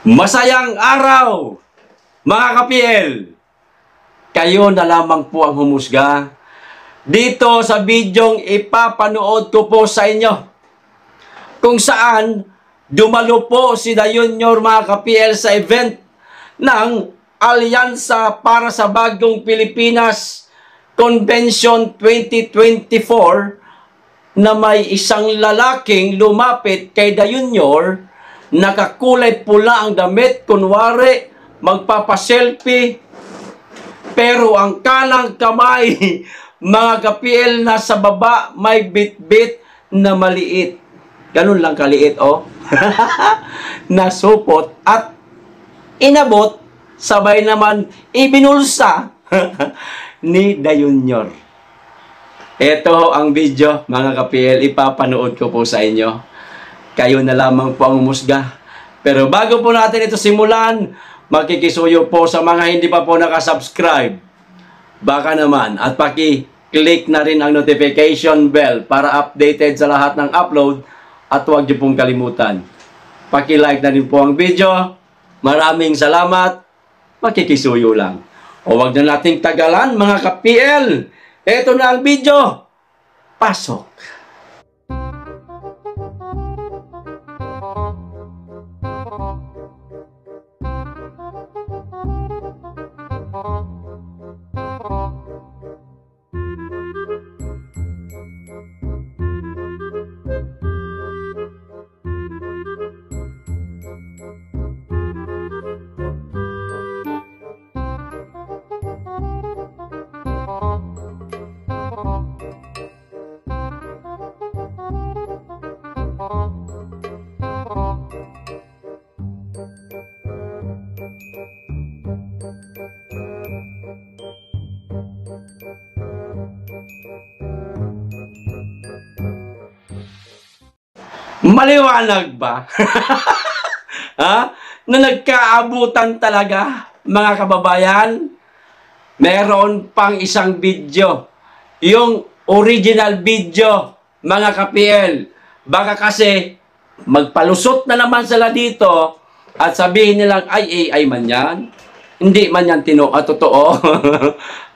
Masayang araw, mga ka-PL! Kayo na lamang po ang humusga dito sa bidyong ipapanood ko po sa inyo, kung saan dumalo po si The Junior, mga ka-PL, sa event ng Alyansa para sa Bagong Pilipinas Convention 2024 na may isang lalaking lumapit kay The Junior. Nakakulay pula ang damit, kunwari magpapaselfie, pero ang kanang kamay, mga ka-PL, nasa baba may bit-bit na maliit. Ganun lang kaliit, oh. Nasupot at inabot, sabay naman ibinulsa ni The Junior. Ito ang video, mga ka-PL, ipapanood ko po sa inyo. Kayo na lamang po ang umusga. Pero bago po natin ito simulan, makikisuyo po sa mga hindi pa po nakasubscribe. Baka naman, at paki-click na rin ang notification bell para updated sa lahat ng upload. At huwag niyo pong kalimutan, paki-like na rin po ang video. Maraming salamat. Makikisuyo lang. O wag na nating tagalan, mga ka-PL. Ito na ang video. Pasok! Maliwanag ba? Ha? Na nagkaabutan talaga, mga kababayan. Meron pang isang video. Yung original video, mga ka-PL. Baka kasi magpalusot na naman sila dito at sabihin nilang, ay AI man yan. Hindi man yan totoo.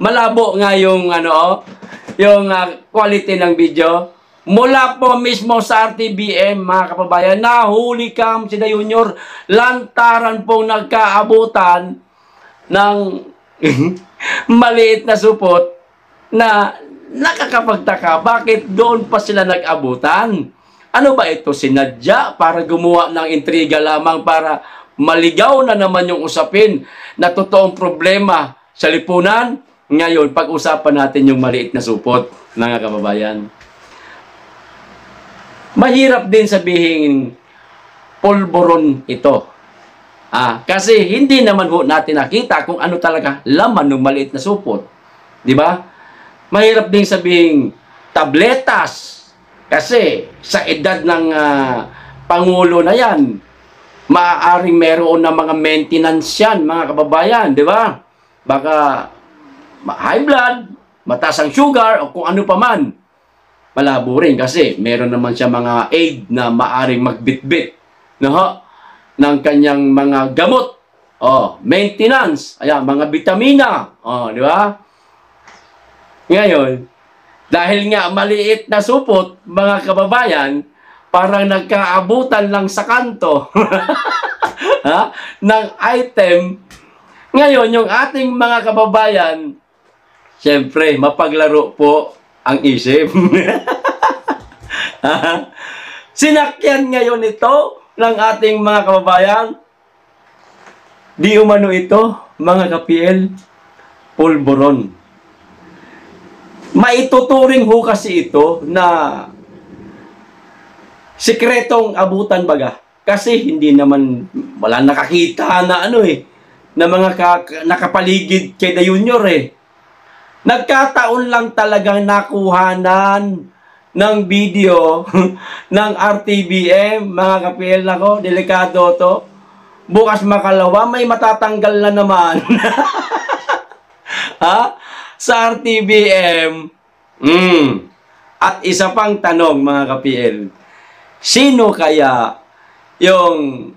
Malabo nga yung, yung quality ng video. Mula po mismo sa RTBM, mga kababayan, nahuli kam si The Junior, lantaran pong nagkaabutan ng maliit na supot na nakakapagtaka. Bakit doon pa sila nag-abutan? Ano ba ito? Sinadya para gumawa ng intriga lamang para maligaw na naman yung usapin na totoong problema sa lipunan? Ngayon, pag-usapan natin yung maliit na supot, mga kababayan. Mahirap din sabihin pulburon ito. Kasi hindi naman ho natin nakita kung ano talaga laman ng maliit na supot. Di ba? Mahirap din sabihin tabletas. Kasi sa edad ng Pangulo na yan, maaaring meron na mga maintenance yan, mga kababayan. Di ba? Baka high blood, mataas ang sugar, o kung ano pa man. Malabo rin kasi meron naman siya mga aid na maaring magbitbit ng kanyang mga gamot, maintenance, mga vitamina, di ba? Ngayon, dahil nga maliit na supot, mga kababayan, parang nagkaabutan lang sa kanto ng item. Ngayon, yung ating mga kababayan, siyempre, mapaglaro po ang isip. Sinakyan ngayon ito ng ating mga kababayan. Di umano ito, mga ka-PL, pulburon. Maituturing ho kasi ito na sikretong abutan baga. Kasi hindi naman, wala nakakita na na mga nakapaligid kay The Junior Nagkataon lang talagang nakuhanan ng video ng RTBM, mga ka-PL, nako, delikado to. Bukas makalawa, may matatanggal na naman. Sa RTBM. At isa pang tanong, mga ka-PL, sino kaya yung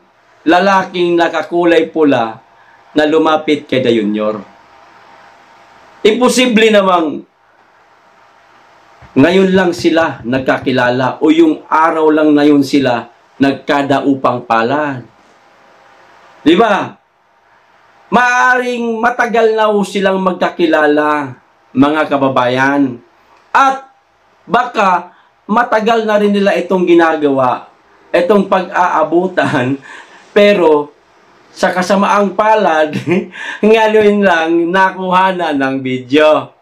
lalaking nakakulay pula na lumapit kay Da Junior. Imposible namang ngayon lang sila nagkakilala o yung araw lang ngayon sila nagkadaupang palad. Di ba? Maaring matagal na silang magkakilala, mga kababayan. At baka matagal na rin nila itong ginagawa, itong pag-aabutan, pero sa kasamaang palad, ngayon lang nakuha na ng video.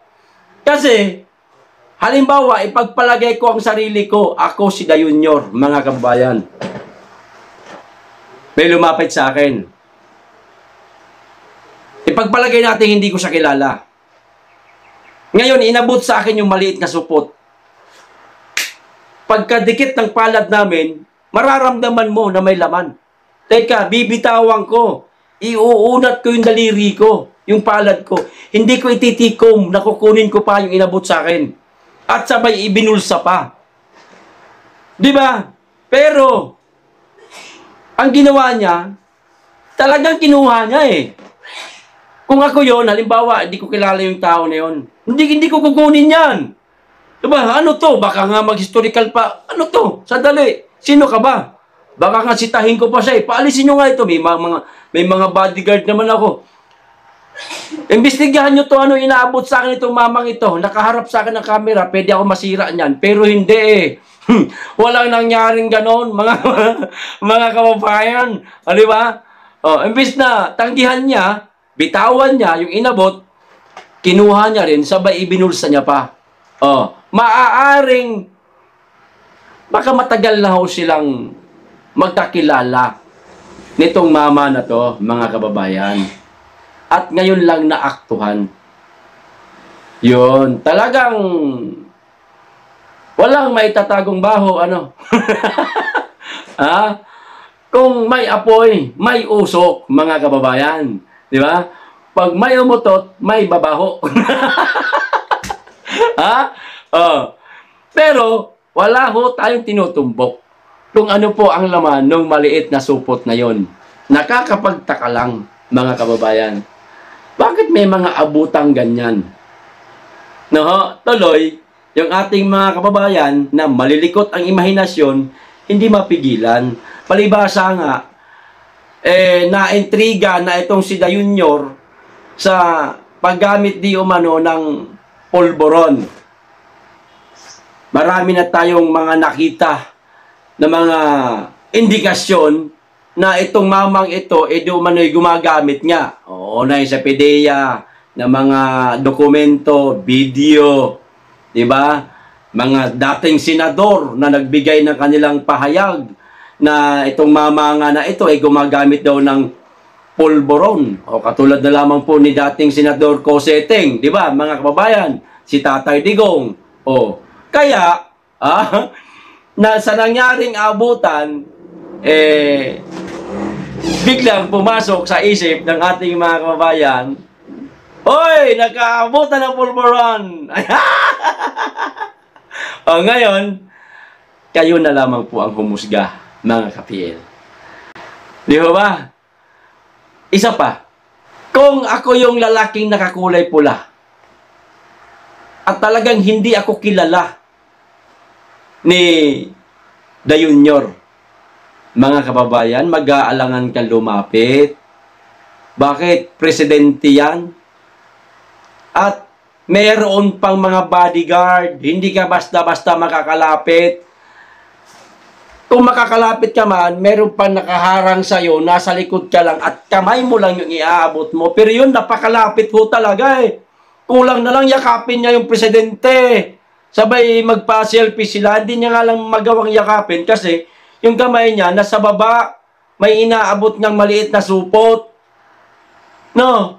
Kasi, halimbawa, ipagpalagay ko ang sarili ko, ako si Da Junior, mga kababayan. May lumapit sa akin. Ipagpalagay natin hindi ko siya kilala. Ngayon, inabot sa akin yung maliit na supot. Pagkadikit ng palad namin, mararamdaman mo na may laman. Teka, bibitawan ko. Iuunat ko yung daliri ko, yung palad ko. Hindi ko ititikom, nakukunin ko pa yung inabot sa akin. At sabay ibinulsa pa. Di ba? Pero, ang ginawa niya, talagang kinuha niya eh. Kung ako yon, halimbawa, hindi ko kilala yung tao na yon, hindi ko kukunin yan. Diba? Ano to? Baka nga mag-historical pa. Ano to? Sandali. Sino ka ba? Baka nga sitahin ko pa siya eh. Paalisin nyo nga ito. May mga bodyguard naman ako. Imbestigahan nyo to, ano inaabot sa akin itong mamang ito. Nakaharap sa akin ng camera. Pwede ako masira niyan. Pero hindi eh. Walang nangyaring ganon, mga kababayan. Di ba? Imbes na tanggihan niya, bitawan niya yung inabot, kinuha niya rin, sabay ibinulsa niya pa. Maaaring baka matagal na ho silang magkakilala nitong mama na to, mga kababayan. At ngayon lang naaktuhan. Yun, talagang walang maitatagong baho, ano? Kung may apoy, may usok, mga kababayan. Di ba? Pag may umutot, may babaho. Pero, wala ho tayong tinutumbok kung ano po ang laman ng maliit na supot na yon. Nakakapagtaka lang, mga kababayan. Bakit may mga abutang ganyan? Tuloy, yung ating mga kababayan na malilikot ang imahinasyon, hindi mapigilan. Palibasa nga, na-intriga na itong si Da Junior sa paggamit di umano ng polboron. Marami na tayong mga nakita na mga indikasyon na itong mamang ito, di umano'y gumagamit niya. Na sa PDEA, na mga dokumento, video, di ba? Mga dating senador na nagbigay ng kanilang pahayag na itong mama nga na ito ay gumagamit daw ng pulboron. Katulad na lamang po ni dating Senador Coseteng, di ba, mga kababayan? Si Tatay Digong. Kaya, na sa nangyaring abutan, biglang pumasok sa isip ng ating mga kababayan, hoy, nagkaabutan ng pulboron! Ngayon, kayo na lamang po ang humusga, mga ka-PL. Di ba? Isa pa, kung ako yung lalaking nakakulay pula at talagang hindi ako kilala ni Da Junior, mga kababayan, mag-aalangan kang lumapit. Bakit? Presidente yan. At mayroon pang mga bodyguard. Hindi ka basta-basta makakalapit. Kung makakalapit ka man, meron pa nakaharang sa'yo, nasa likod ka lang, at kamay mo lang yung iaabot mo. Pero yun, napakalapit ho talaga eh. Kulang na lang yakapin niya yung presidente. Sabay magpa-selfie sila, hindi niya nga lang magawang yakapin kasi yung kamay niya nasa baba, may inaabot niyang maliit na supot. No?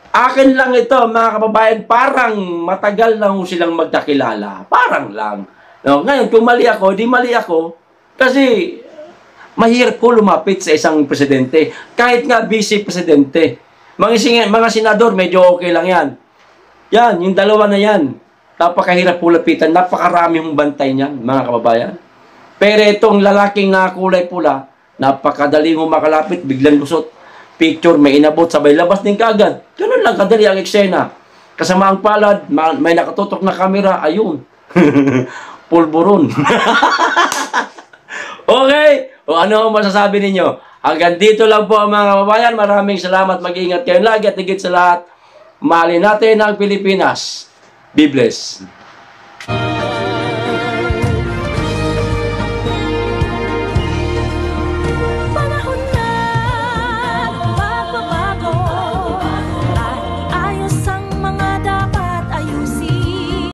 Akin lang ito, mga kababayan, parang matagal lang silang magkakilala. Parang lang. No? Ngayon, kung mali ako, di mali ako. Kasi, mahirap ko lumapit sa isang presidente. Kahit nga vice-presidente. Mga senador, medyo okay lang yan. Yan, yung dalawa na yan. Napakahirap po lapitan. Napakarami yung bantay niyan, mga kababayan. Pero itong lalaking nakakulay pula, Napakadali mo makalapit, biglang gusot. Picture, may inabot, sabay labas din kagad. Ganun lang kadali ang eksena. Kasama ang palad, may nakatutok na kamera, ayun. Pulburon. Okay, o ano ang masasabi ninyo? Hanggang dito lang po ang mga kababayan. Maraming salamat. Mag-ingat kayo lagi at higit sa lahat, mahalin natin ang Pilipinas. Be blessed.